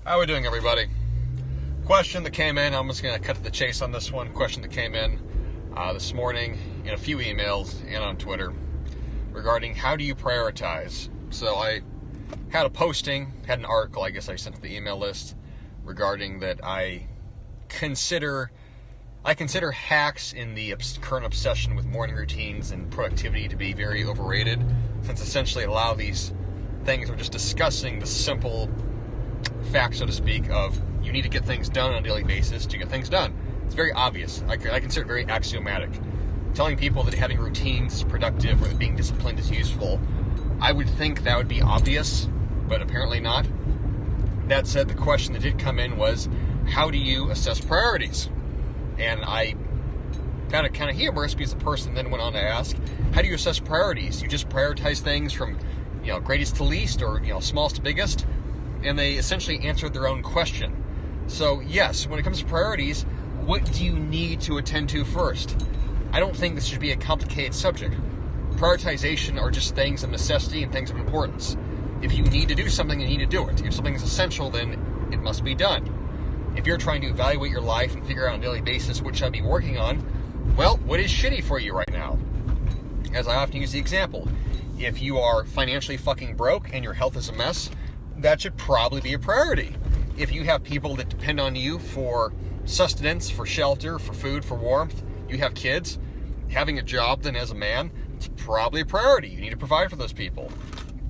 How are we doing, everybody? Question that came in, I'm just going to cut to the chase on this one. Question that came in this morning in a few emails and on Twitter regarding how do you prioritize. So I had a posting, had an article I guess I sent to the email list regarding that I consider hacks in the current obsession with morning routines and productivity to be very overrated, since essentially a lot of these things are just discussing the simple fact, so to speak, of you need to get things done on a daily basis to get things done. It's very obvious. I consider it very axiomatic. Telling people that having routines is productive or that being disciplined is useful, I would think that would be obvious, but apparently not. That said, the question that did come in was, how do you assess priorities? And I found it kind of humorous because the person then went on to ask, how do you assess priorities? You just prioritize things from, greatest to least, or, smallest to biggest? And they essentially answered their own question. So yes, when it comes to priorities, what do you need to attend to first? I don't think this should be a complicated subject. Prioritization are just things of necessity and things of importance. If you need to do something, you need to do it. If something is essential, then it must be done. If you're trying to evaluate your life and figure out on a daily basis what should I be working on, well, what is shitty for you right now? As I often use the example, if you are financially fucking broke and your health is a mess, that should probably be a priority. If you have people that depend on you for sustenance, for shelter, for food, for warmth, you have kids, having a job then as a man, it's probably a priority. You need to provide for those people.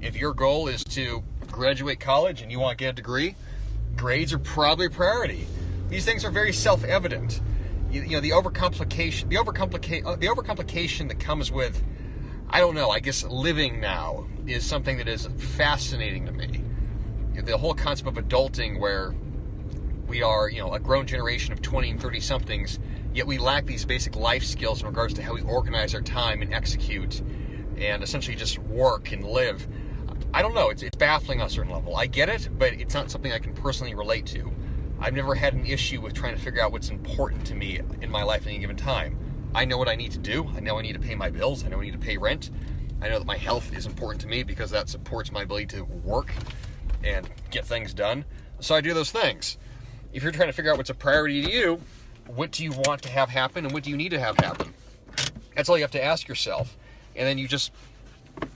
If your goal is to graduate college and you want to get a degree, grades are probably a priority. These things are very self-evident. The overcomplication that comes with, I guess living now is something that is fascinating to me. The whole concept of adulting, where we are, a grown generation of 20 and 30 somethings, yet we lack these basic life skills in regards to how we organize our time and execute and essentially just work and live. I don't know, it's baffling on a certain level. I get it, but it's not something I can personally relate to. I've never had an issue with trying to figure out what's important to me in my life at any given time. I know what I need to do. I know I need to pay my bills. I know I need to pay rent. I know that my health is important to me because that supports my ability to work and get things done. So I do those things. If you're trying to figure out what's a priority to you, what do you want to have happen and what do you need to have happen? That's all you have to ask yourself. And then you just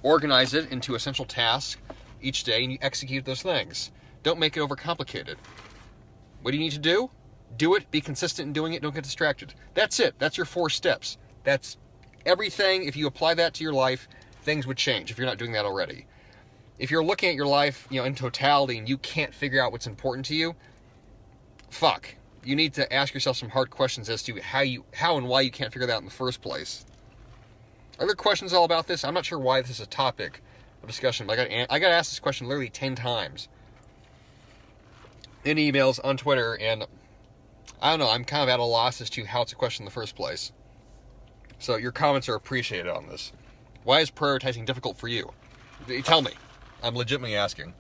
organize it into essential tasks each day and you execute those things. Don't make it overcomplicated. What do you need to do? Do it, be consistent in doing it, don't get distracted. That's it. That's your 4 steps. That's everything. If you apply that to your life, things would change if you're not doing that already. If you're looking at your life, in totality and you can't figure out what's important to you, fuck. You need to ask yourself some hard questions as to how and why you can't figure that out in the first place. Are there questions all about this? I'm not sure why this is a topic of discussion, but I got asked this question literally 10 times in emails, on Twitter, and I don't know, I'm kind of at a loss as to how it's a question in the first place. So your comments are appreciated on this. Why is prioritizing difficult for you? Tell me. I'm legitimately asking.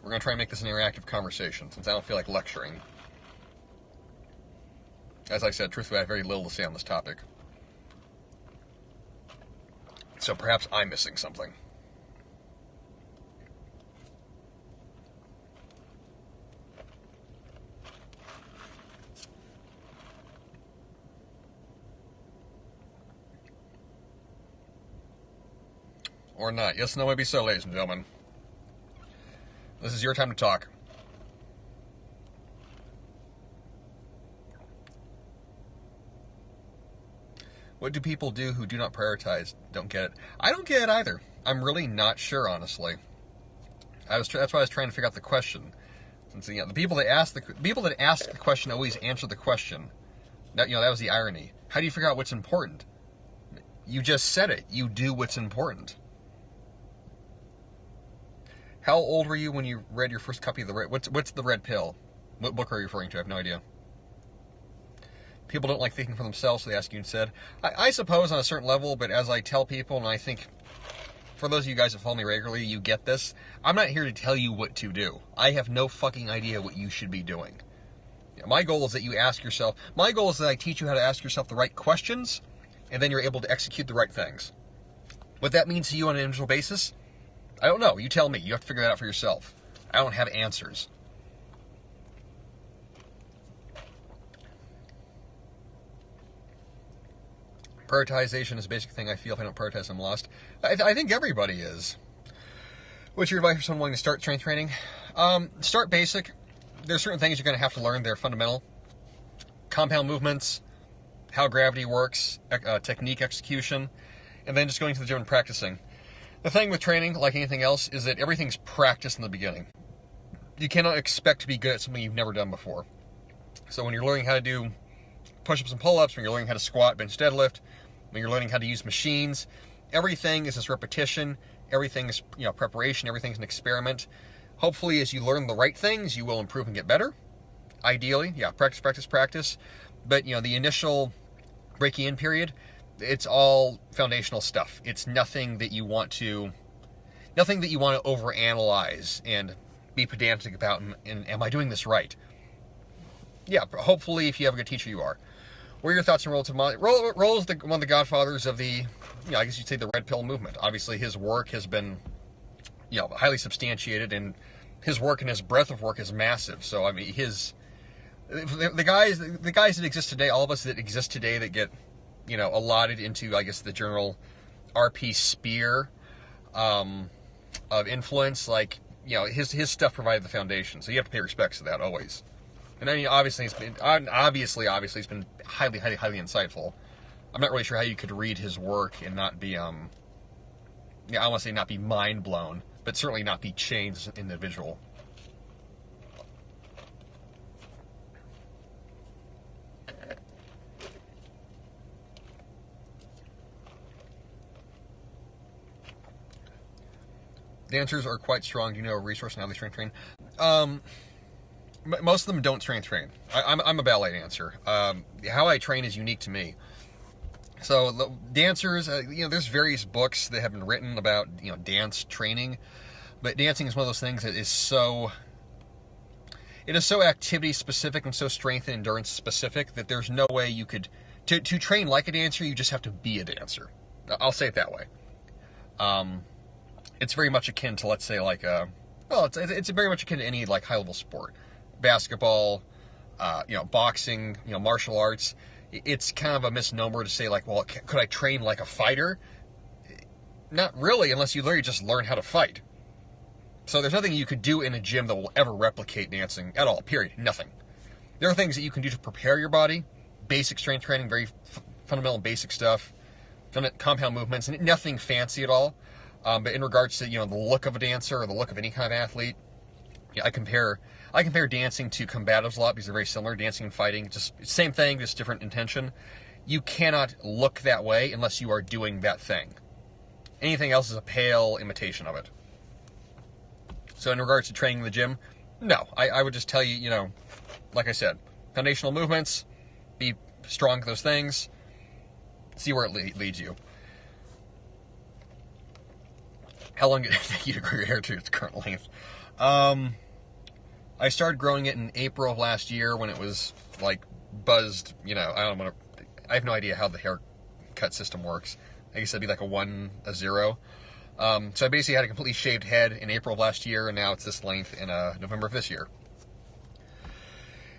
We're going to try and make this an interactive conversation, since I don't feel like lecturing. As I said, truthfully, I have very little to say on this topic. So perhaps I'm missing something. Or not. Yes, no, maybe so, ladies and gentlemen. This is your time to talk. What do people do who do not prioritize? Don't get it. I don't get it either. I'm really not sure, honestly. That's why I was trying to figure out the question. Since the people that ask the question always answer the question. That was the irony. How do you figure out what's important? You just said it. You do what's important. How old were you when you read your first copy of what's the Red Pill? What book are you referring to? I have no idea. People don't like thinking for themselves, so they ask you instead. I suppose on a certain level, but as I tell people, and I think for those of you guys that follow me regularly, you get this. I'm not here to tell you what to do. I have no fucking idea what you should be doing. My goal is that you ask yourself, my goal is that I teach you how to ask yourself the right questions, and then you're able to execute the right things. What that means to you on an individual basis, I don't know. You tell me. You have to figure that out for yourself. I don't have answers. Prioritization is a basic thing I feel. If I don't prioritize, I'm lost. I think everybody is. What's your advice for someone wanting to start strength training? Start basic. There's certain things you're going to have to learn. They're fundamental. Compound movements, how gravity works, technique execution, and then just going to the gym and practicing. The thing with training, like anything else, is that everything's practice in the beginning. You cannot expect to be good at something you've never done before. So when you're learning how to do push-ups and pull-ups, when you're learning how to squat, bench, deadlift, when you're learning how to use machines, everything is this repetition, everything is preparation, everything's an experiment. Hopefully, as you learn the right things, you will improve and get better. Ideally, practice, practice, practice. But the initial breaking in period, it's all foundational stuff. It's nothing that you want to overanalyze and be pedantic about. And am I doing this right? Yeah, hopefully, if you have a good teacher, you are. What are your thoughts on Roll? Roll is one of the godfathers of the, I guess you'd say, the red pill movement. Obviously, his work has been, highly substantiated, and his work and his breadth of work is massive. So, I mean, the guys that exist today, all of us that exist today that get, allotted into, I guess, the general RP sphere of influence, like, his stuff provided the foundation. So you have to pay respects to that always. And then, obviously, it's been highly, highly, highly insightful. I'm not really sure how you could read his work and not be, I want to say not be mind blown, but certainly not be changed as an individual. Dancers are quite strong. Do you know a resource on how they strength train? Most of them don't strength train. I'm a ballet dancer. How I train is unique to me. So the dancers, there's various books that have been written about, dance training, but dancing is one of those things that is so activity specific and so strength and endurance specific that there's no way you could, to train like a dancer, you just have to be a dancer. I'll say it that way. It's very much akin to, let's say, like it's very much akin to any like high level sport, basketball, boxing, martial arts. It's kind of a misnomer to say like, well, could I train like a fighter? Not really, unless you literally just learn how to fight. So there's nothing you could do in a gym that will ever replicate dancing at all, period. Nothing. There are things that you can do to prepare your body, basic strength training, very fundamental basic stuff, compound movements, and nothing fancy at all. But in regards to, the look of a dancer or the look of any kind of athlete, I compare dancing to combatives a lot because they're very similar. Dancing and fighting, just same thing, just different intention. You cannot look that way unless you are doing that thing. Anything else is a pale imitation of it. So in regards to training in the gym, no. I would just tell you, like I said, foundational movements, be strong at those things, see where it leads you. How long did it take you to grow your hair to its current length? I started growing it in April of last year when it was like buzzed. I have no idea how the haircut system works. I guess that'd be like a 1, a 0. So I basically had a completely shaved head in April of last year, and now it's this length in November of this year.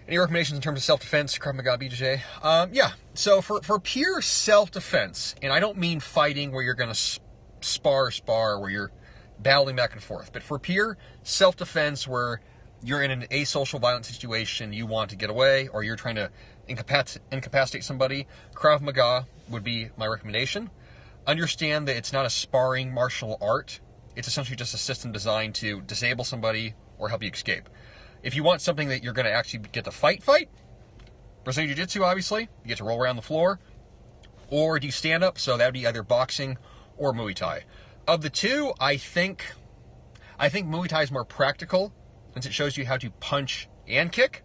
Any recommendations in terms of self-defense, Krav Maga, BJJ? Yeah. So for pure self-defense, and I don't mean fighting where you're going to spar where you're battling back and forth, but for pure self-defense where you're in an asocial violent situation, you want to get away, or you're trying to incapacitate somebody, Krav Maga would be my recommendation. Understand that it's not a sparring martial art. It's essentially just a system designed to disable somebody or help you escape. If you want something that you're going to actually get to fight, Brazilian Jiu-Jitsu, obviously, you get to roll around the floor, or do you stand up? So that would be either boxing or Muay Thai. Of the two, I think Muay Thai is more practical since it shows you how to punch and kick.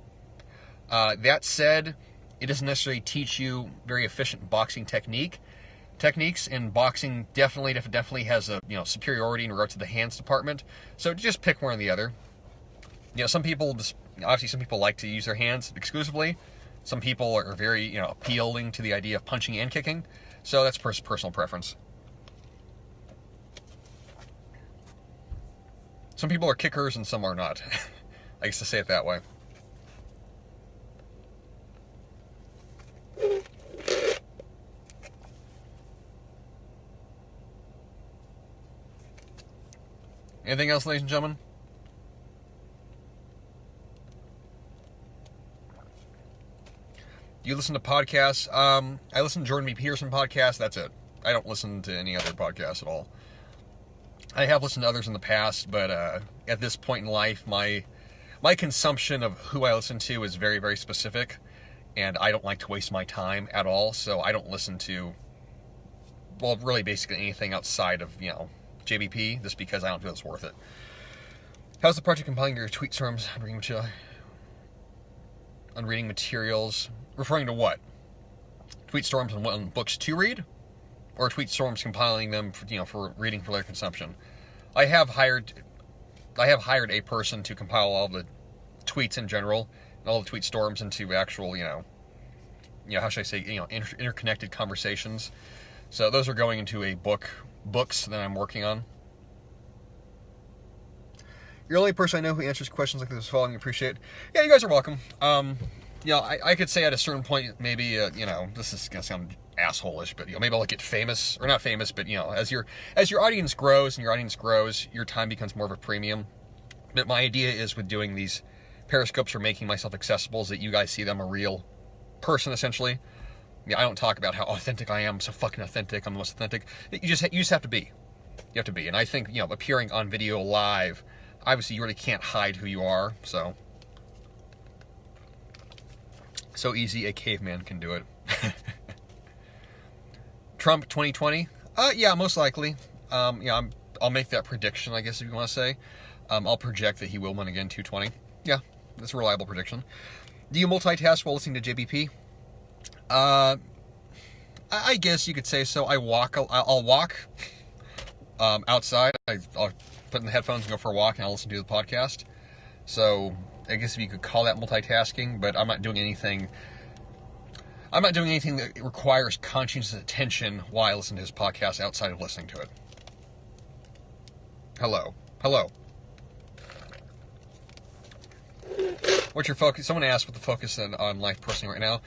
That said, it doesn't necessarily teach you very efficient boxing techniques, and boxing definitely has a superiority in regards to the hands department. So just pick one or the other. Some people like to use their hands exclusively. Some people are very appealing to the idea of punching and kicking. So that's personal preference. Some people are kickers and some are not. I guess to say it that way. Anything else, ladies and gentlemen? You listen to podcasts? I listen to Jordan B. Peterson podcasts. That's it. I don't listen to any other podcasts at all. I have listened to others in the past, but at this point in life, my consumption of who I listen to is very, very specific, and I don't like to waste my time at all, so I don't listen to, well, really basically anything outside of, JBP, just because I don't feel it's worth it. How's the project compiling your tweet storms on reading materials? Referring to what? Tweet storms on books to read? Or tweet storms compiling them for reading for their consumption? I have hired a person to compile all the tweets in general and all the tweet storms into actual, how should I say, interconnected conversations. So those are going into a books that I'm working on. You're the only person I know who answers questions like this following. Appreciate it. Yeah, you guys are welcome. I could say at a certain point, maybe, this is going to sound asshole-ish, but, maybe I'll get famous, or not famous, but, as your audience grows and your audience grows, your time becomes more of a premium. But my idea is with doing these periscopes or making myself accessible is that you guys see that I'm a real person, essentially. I don't talk about how authentic I am, so fucking authentic, I'm the most authentic. You just have to be. You have to be. And I think, appearing on video live, obviously you really can't hide who you are, so easy a caveman can do it. Trump 2020? Yeah, most likely. I'll make that prediction, I guess, if you want to say. I'll project that he will win again 220. Yeah, that's a reliable prediction. Do you multitask while listening to JBP? I guess you could say so. I'll walk outside. I'll put in the headphones and go for a walk, and I'll listen to the podcast. So I guess if you could call that multitasking, but I'm not doing anything that requires conscious attention while I listen to his podcast outside of listening to it. Hello. What's your focus? Someone asked what the focus on life personally right now.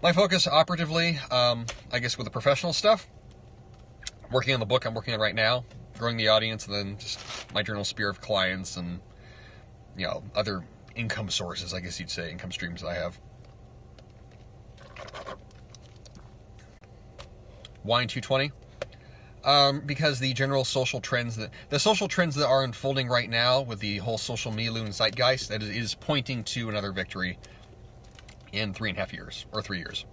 My focus operatively, I guess with the professional stuff, working on the book I'm working on right now, growing the audience, and then just my journal sphere of clients and, other income sources, I guess you'd say, income streams that I have. Wine 220? Because the general social trends that are unfolding right now with the whole social media and zeitgeist, that is pointing to another victory in 3.5 years, or 3 years.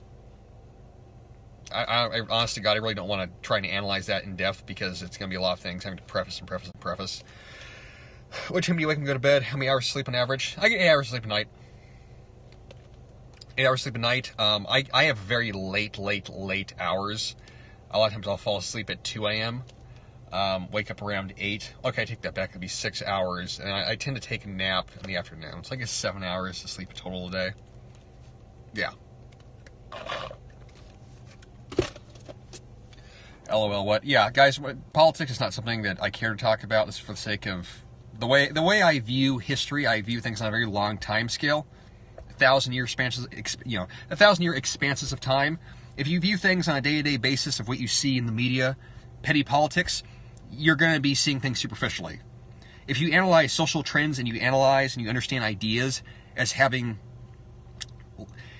I honest to God, I really don't want to try and analyze that in depth because it's going to be a lot of things. I'm going to preface. What time do you wake and go to bed? How many hours of sleep on average? I get 8 hours of sleep a night. 8 hours of sleep a night. I have very late hours. A lot of times I'll fall asleep at 2 a.m., wake up around 8. Okay, I take that back. It'll be 6 hours. And I tend to take a nap in the afternoon. So I guess 7 hours to sleep total a day. Yeah. LOL, what? Yeah, guys, politics is not something that I care to talk about. This is for the sake of the way I view history. I view things on a very long time scale. 1,000-year expanses of time. If you view things on a day-to-day basis of what you see in the media, petty politics, you're going to be seeing things superficially. If you analyze social trends and you understand ideas as having...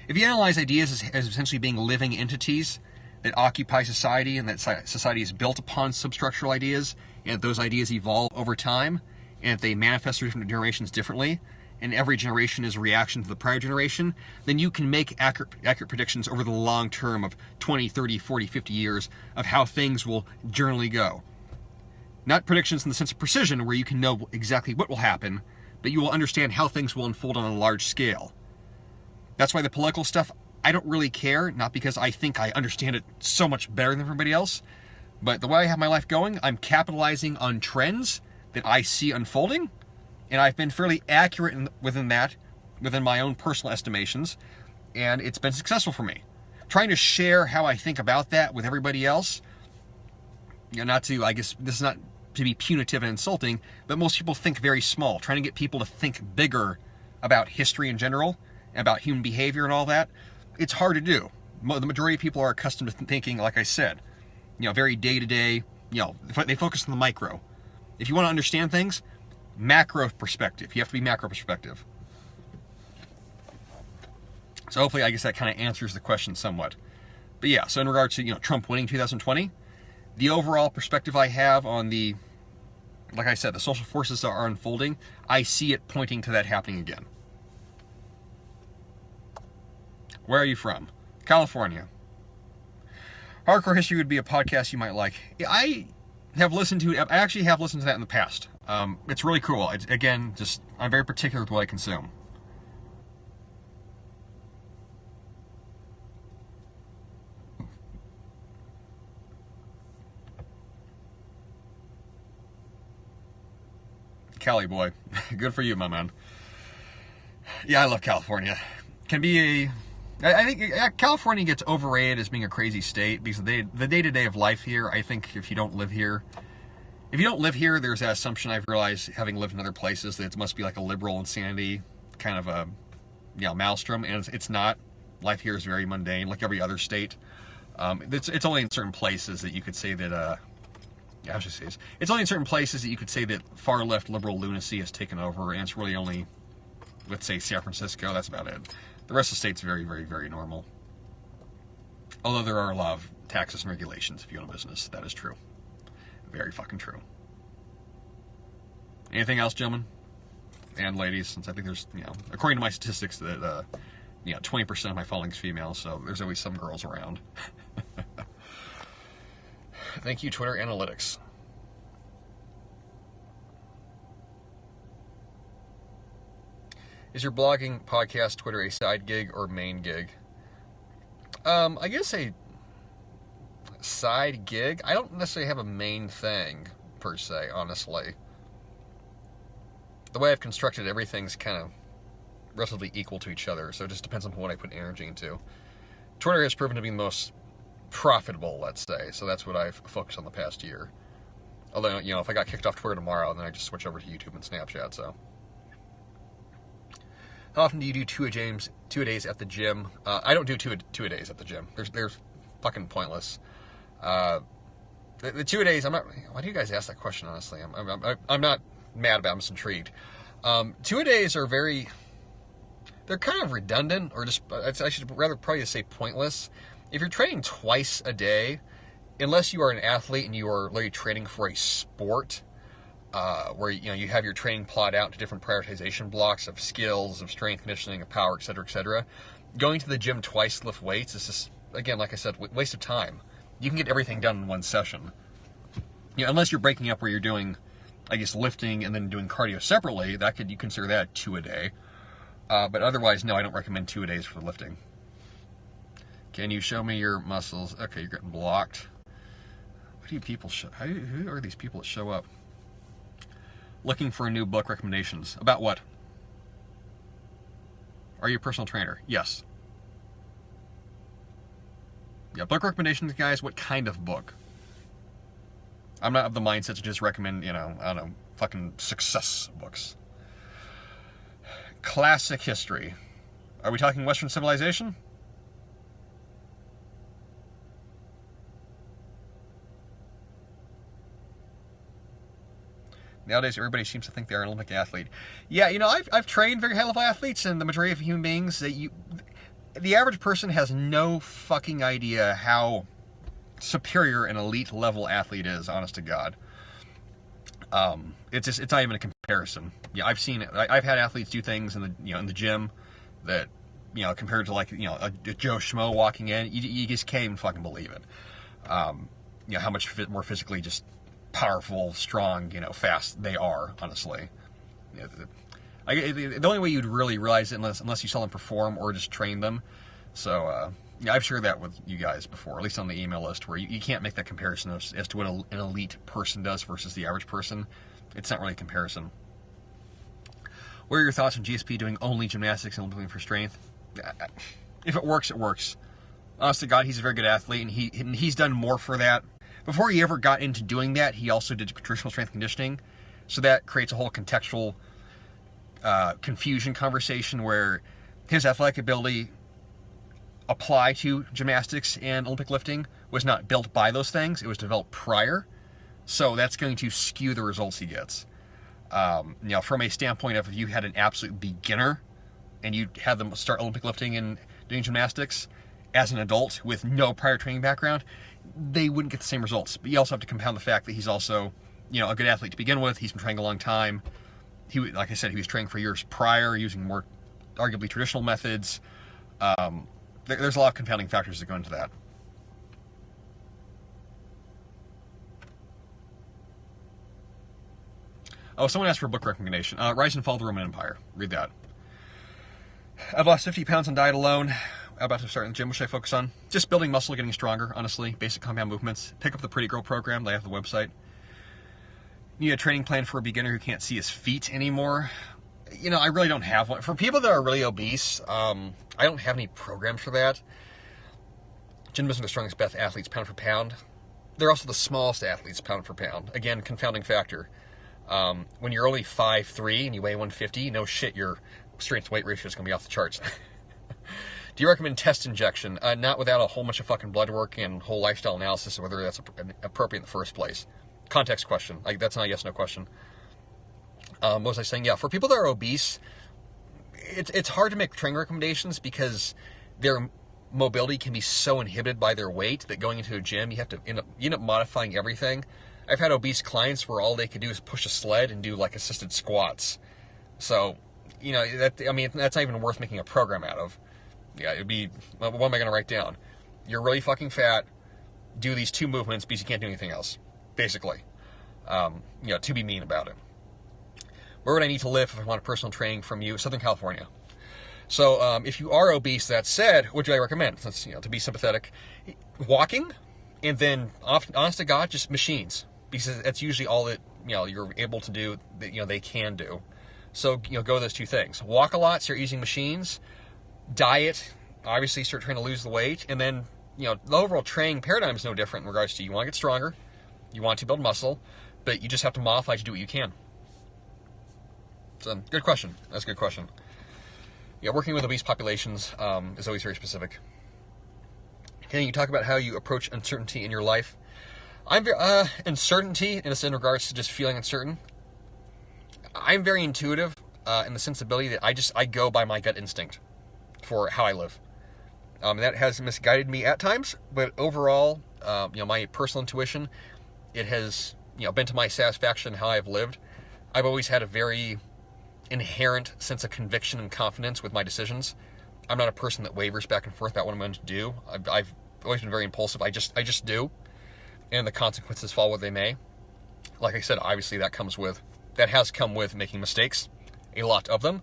If you analyze ideas as essentially being living entities that occupy society and that society is built upon substructural ideas, and those ideas evolve over time, and if they manifest through different generations differently, and every generation is a reaction to the prior generation, then you can make accurate predictions over the long term of 20, 30, 40, 50 years of how things will generally go. Not predictions in the sense of precision, where you can know exactly what will happen, but you will understand how things will unfold on a large scale. That's why the political stuff, I don't really care, not because I think I understand it so much better than everybody else, but the way I have my life going, I'm capitalizing on trends that I see unfolding, and I've been fairly accurate within my own personal estimations, and it's been successful for me. Trying to share how I think about that with everybody else, I guess this is not to be punitive and insulting, but most people think very small. Trying to get people to think bigger about history in general, about human behavior and all that, it's hard to do. The majority of people are accustomed to thinking, like I said, very day-to-day, they focus on the micro. If you want to understand things, macro perspective. You have to be macro perspective. So hopefully, I guess that kind of answers the question somewhat. But yeah, so in regards to, Trump winning 2020, the overall perspective I have on like I said, the social forces that are unfolding, I see it pointing to that happening again. Where are you from? California. Hardcore History would be a podcast you might like. I have listened to it. I actually have listened to that in the past. It's really cool. I'm very particular with what I consume. Cali boy. Good for you, my man. Yeah, I love California. I think California gets overrated as being a crazy state because the day-to-day of life here, I think if you don't live here, there's that assumption I've realized, having lived in other places, that it must be like a liberal insanity kind of a maelstrom, and it's not. Life here is very mundane, like every other state. It's only in certain places that you could say that it's only in certain places that you could say that far-left liberal lunacy has taken over, and it's really only, let's say, San Francisco. That's about it. The rest of the state's very, very, very normal. Although there are a lot of taxes and regulations if you own a business. That is true. Very fucking true. Anything else, gentlemen? And ladies, since I think there's, according to my statistics, that, 20% of my following's female, so there's always some girls around. Thank you, Twitter Analytics. Is your blogging, podcast, Twitter a side gig or main gig? I guess a side gig. I don't necessarily have a main thing, per se, honestly. The way I've constructed everything's kind of relatively equal to each other, so it just depends on what I put energy into. Twitter has proven to be the most profitable, let's say, so that's what I've focused on the past year. Although, if I got kicked off Twitter tomorrow, then I just switch over to YouTube and Snapchat, so. How often do you do two-a-days at the gym? I don't do two-a-days at the gym. They're fucking pointless. The two-a-days, I'm not. Why do you guys ask that question? Honestly, I'm not mad about it. I'm just intrigued. Two-a-days are they're kind of redundant, or just I should rather probably say pointless. If you're training twice a day, unless you are an athlete and you are literally training for a sport, where you have your training plot out into different prioritization blocks of skills, of strength conditioning, of power, etc., etc. Going to the gym twice to lift weights is just, again, like I said, waste of time. You can get everything done in one session. Unless you're breaking up where you're doing, I guess, lifting and then doing cardio separately, you consider that two a day. But otherwise, no, I don't recommend two-a-days for lifting. Can you show me your muscles? Okay, you're getting blocked. What do you people show? Who are these people that show up? Looking for a new book recommendations. About what? Are you a personal trainer? Yes. Yeah, book recommendations, guys. What kind of book? I'm not of the mindset to just recommend, fucking success books. Classic history. Are we talking Western civilization? Nowadays, everybody seems to think they're an Olympic athlete. Yeah, I've trained very high-level athletes, and the majority of human beings, the average person has no fucking idea how superior an elite-level athlete is, honest to God. It's not even a comparison. Yeah, I've seen it. I've had athletes do things in the gym that, compared to a Joe Schmo walking in, you just can't even fucking believe it. How much more physically just powerful, strong, fast they are, honestly. The only way you'd really realize it unless you saw them perform or just train them. So, I've shared that with you guys before, at least on the email list, where you can't make that comparison as to what an elite person does versus the average person. It's not really a comparison. What are your thoughts on GSP doing only gymnastics and looking for strength? If it works, it works. Honest to God, he's a very good athlete, and he's done more for that before he ever got into doing that, he also did traditional strength conditioning. So that creates a whole contextual confusion conversation where his athletic ability apply to gymnastics and Olympic lifting was not built by those things. It was developed prior. So that's going to skew the results he gets. From a standpoint of if you had an absolute beginner and you had them start Olympic lifting and doing gymnastics as an adult with no prior training background, they wouldn't get the same results. But you also have to compound the fact that he's also, a good athlete to begin with. He's been training a long time. Like I said, he was training for years prior, using more arguably traditional methods. There's a lot of confounding factors that go into that. Oh, someone asked for a book recommendation. Rise and Fall of the Roman Empire. Read that. I've lost 50 pounds on diet alone. I'm about to start in the gym. What should I focus on? Just building muscle, getting stronger, honestly. Basic compound movements. Pick up the Pretty Girl program. They have the website. Need a training plan for a beginner who can't see his feet anymore. I really don't have one. For people that are really obese, I don't have any programs for that. Gyms are the strongest best athletes pound for pound. They're also the smallest athletes pound for pound. Again, confounding factor. When you're only 5'3" and you weigh 150, no shit, your strength to weight ratio is going to be off the charts. Do you recommend test injection? Not without a whole bunch of fucking blood work and whole lifestyle analysis of whether that's appropriate in the first place. Context question. That's not a yes-no question. What was I saying? Yeah, for people that are obese, it's hard to make training recommendations because their mobility can be so inhibited by their weight that going into a gym, you end up modifying everything. I've had obese clients where all they could do is push a sled and do assisted squats. So, that's not even worth making a program out of. Yeah, it'd be, what am I going to write down? You're really fucking fat, do these 2 movements because you can't do anything else, basically. To be mean about it. Where would I need to live if I want personal training from you? Southern California. So, if you are obese, that said, what do I recommend? Since, to be sympathetic, walking, and then, honest to God, just machines. Because that's usually all that, you're able to do, that, they can do. So, go with those 2 things. Walk a lot, start using machines. Diet, obviously start trying to lose the weight. And then, the overall training paradigm is no different in regards to you want to get stronger, you want to build muscle, but you just have to modify to do what you can. So, good question. That's a good question. Yeah, working with obese populations is always very specific. Can you talk about how you approach uncertainty in your life? I'm very, uncertainty in regards to just feeling uncertain. I'm very intuitive in the sensibility that I go by my gut instinct for how I live. That has misguided me at times, but overall, my personal intuition, it has, been to my satisfaction how I've lived. I've always had a very inherent sense of conviction and confidence with my decisions. I'm not a person that wavers back and forth about what I'm going to do. I've always been very impulsive. I just do, and the consequences fall what they may. Like I said, obviously that has come with making mistakes, a lot of them.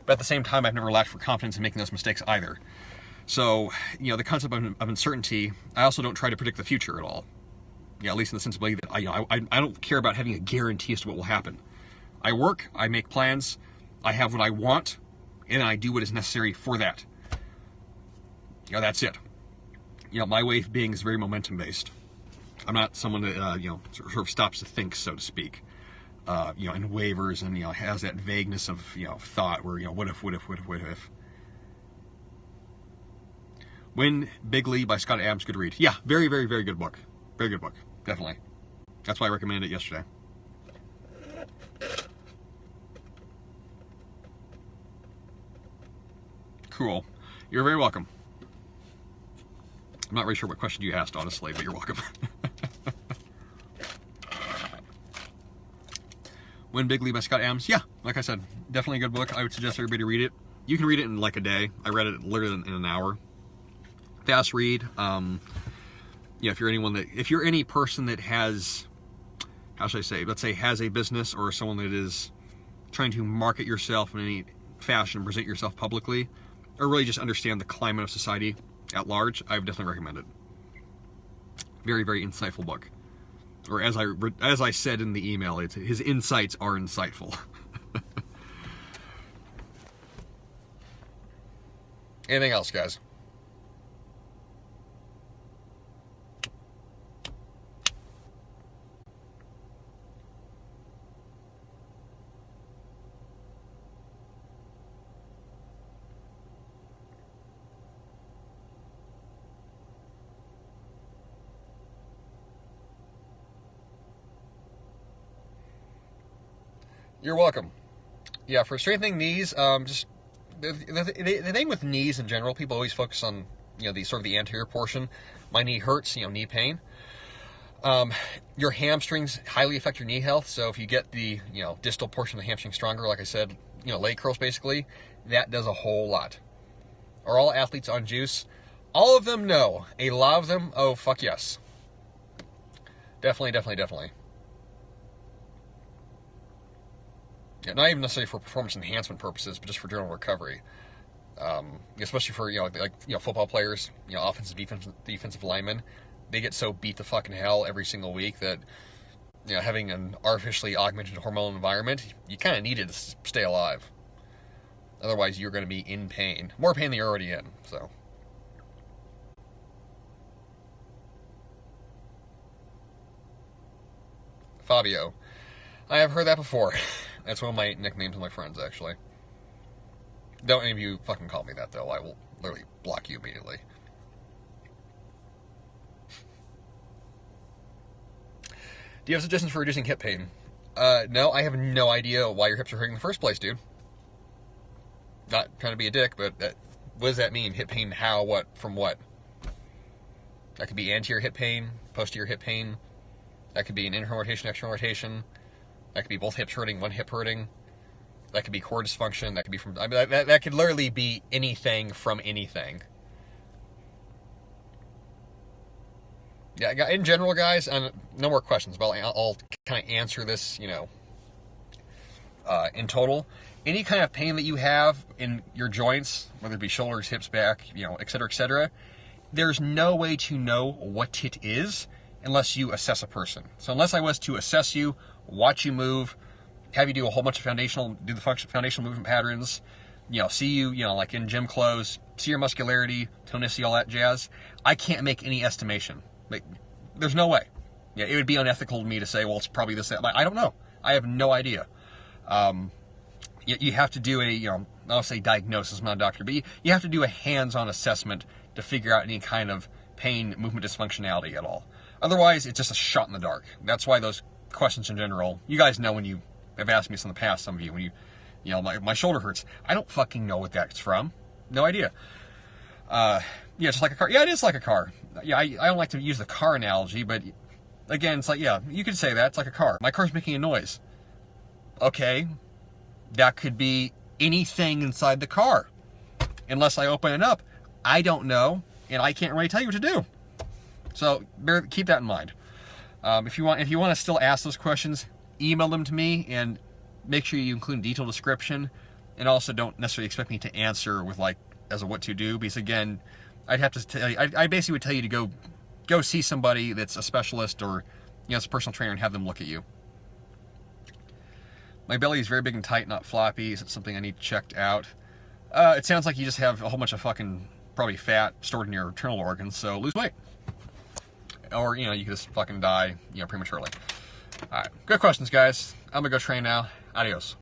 But at the same time, I've never lacked for confidence in making those mistakes either. So, the concept of uncertainty, I also don't try to predict the future at all. At least in the sensibility that I don't care about having a guarantee as to what will happen. I work, I make plans, I have what I want, and I do what is necessary for that. That's it. My way of being is very momentum-based. I'm not someone that, sort of stops to think, so to speak. And wavers and, has that vagueness of, thought where, what if? When Big Lee by Scott Adams, good read. Yeah, very, very, very good book. Very good book, definitely. That's why I recommended it yesterday. Cool. You're very welcome. I'm not really sure what question you asked, honestly, but you're welcome. When Big Lee by Scott Adams. Yeah, like I said, definitely a good book. I would suggest everybody read it. You can read it in a day. I read it literally in an hour. Fast read. If you're any person that has, how should I say, let's say has a business or someone that is trying to market yourself in any fashion, present yourself publicly, or really just understand the climate of society at large, I would definitely recommend it. Very, very insightful book. Or as I said in the email, his insights are insightful. Anything else, guys? You're welcome. Yeah, for strengthening knees, just the thing with knees in general, people always focus on, the sort of the anterior portion. My knee hurts, knee pain. Your hamstrings highly affect your knee health. So if you get the, distal portion of the hamstring stronger, like I said, leg curls basically, that does a whole lot. Are all athletes on juice? All of them, no. A lot of them, oh, fuck yes. Definitely. Yeah, not even necessarily for performance enhancement purposes, but just for general recovery. Especially for, football players, offensive, defensive linemen. They get so beat to fucking hell every single week that, having an artificially augmented hormonal environment, you kind of need it to stay alive. Otherwise, you're going to be in pain. More pain than you're already in, so. Fabio. I have heard that before. That's one of my nicknames with my friends, actually. Don't any of you fucking call me that, though. I will literally block you immediately. Do you have suggestions for reducing hip pain? No, I have no idea why your hips are hurting in the first place, dude. Not trying to be a dick, but what does that mean? Hip pain, how, what, from what? That could be anterior hip pain, posterior hip pain. That could be an internal rotation, external rotation. That could be both hips hurting, one hip hurting. That could be core dysfunction. That could be from... that could literally be anything from anything. Yeah, in general, guys, and no more questions, but I'll kind of answer this, in total. Any kind of pain that you have in your joints, whether it be shoulders, hips, back, et cetera, there's no way to know what it is unless you assess a person. So unless I was to assess you, watch you move, have you do a whole bunch of foundational movement patterns, see you, like in gym clothes, see your muscularity, tonicity, all that jazz, I can't make any estimation. Like, there's no way. Yeah, it would be unethical to me to say, well, it's probably this, that. I don't know. I have no idea. You have to do I'll say diagnosis, I'm not a doctor, but you have to do a hands-on assessment to figure out any kind of pain, movement dysfunctionality at all. Otherwise, it's just a shot in the dark. That's why those questions in general, you guys know when you have asked me this in the past, some of you, when my shoulder hurts. I don't fucking know what that's from. No idea. Just like a car. Yeah, it is like a car. Yeah, I don't like to use the car analogy, but again, it's like, yeah, you could say that. It's like a car. My car's making a noise. Okay, that could be anything inside the car. Unless I open it up, I don't know, and I can't really tell you what to do. So keep that in mind. If you want to still ask those questions, email them to me, and make sure you include a detailed description. And also, don't necessarily expect me to answer with as a what to do, because again, I'd have to tell you, I basically would tell you to go see somebody that's a specialist or it's a personal trainer and have them look at you. My belly is very big and tight, not floppy. Is it something I need checked out? It sounds like you just have a whole bunch of fucking probably fat stored in your internal organs, so lose weight. Or, you could just fucking die, prematurely. Alright, good questions, guys. I'm gonna go train now. Adios.